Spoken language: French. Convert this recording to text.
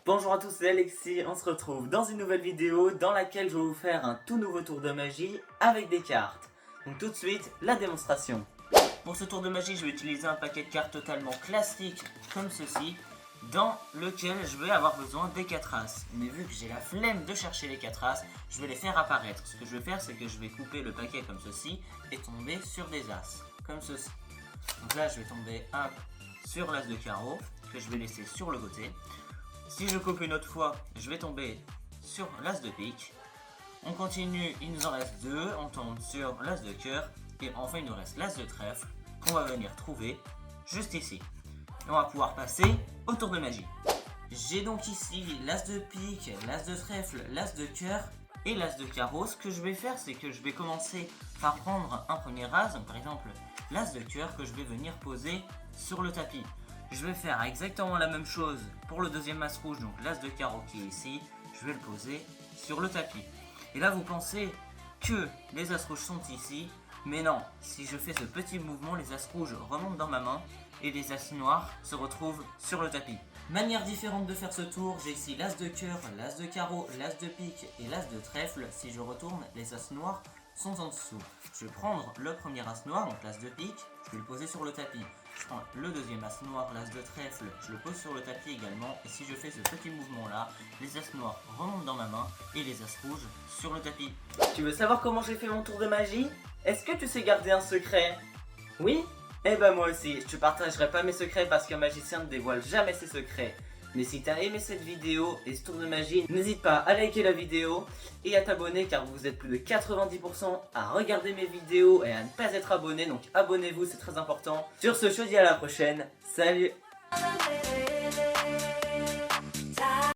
Bonjour à tous, c'est Alexis, on se retrouve dans une nouvelle vidéo dans laquelle je vais vous faire un tout nouveau tour de magie avec des cartes. Donc tout de suite, la démonstration. Pour ce tour de magie, je vais utiliser un paquet de cartes totalement classique comme ceci, dans lequel je vais avoir besoin des 4 as. Mais vu que j'ai la flemme de chercher les 4 as, je vais les faire apparaître. Ce que je vais faire, c'est que je vais couper le paquet comme ceci et tomber sur des as, comme ceci. Donc là, je vais tomber hop, sur l'as de carreau, que je vais laisser sur le côté. Si je coupe une autre fois, je vais tomber sur l'as de pique. On continue, il nous en reste 2, on tombe sur l'as de cœur. Et enfin, il nous reste l'as de trèfle, qu'on va venir trouver juste ici. Et on va pouvoir passer au tour de magie. J'ai donc ici l'as de pique, l'as de trèfle, l'as de cœur et l'as de carreau. Ce que je vais faire, c'est que je vais commencer par prendre un premier as, donc par exemple l'as de cœur que je vais venir poser sur le tapis. Je vais faire exactement la même chose pour le deuxième as rouge, donc l'as de carreau qui est ici, je vais le poser sur le tapis. Et là vous pensez que les as rouges sont ici, mais non, si je fais ce petit mouvement, les as rouges remontent dans ma main et les as noirs se retrouvent sur le tapis. Manière différente de faire ce tour, j'ai ici l'as de cœur, l'as de carreau, l'as de pique et l'as de trèfle. Si je retourne, les as noirs sont en dessous. Je vais prendre le premier as noir, donc l'as de pique, je vais le poser sur le tapis. Je prends le deuxième as noir, l'as de trèfle, je le pose sur le tapis également. Et si je fais ce petit mouvement là, les as noirs remontent dans ma main et les as rouges sur le tapis. Tu veux savoir comment j'ai fait mon tour de magie? Est-ce que tu sais garder un secret? Oui? Eh ben moi aussi, je te partagerai pas mes secrets parce qu'un magicien ne dévoile jamais ses secrets. Mais si t'as aimé cette vidéo et ce tour de magie, n'hésite pas à liker la vidéo et à t'abonner car vous êtes plus de 90% à regarder mes vidéos et à ne pas être abonné, donc abonnez-vous, c'est très important. Sur ce, je te dis à la prochaine, salut!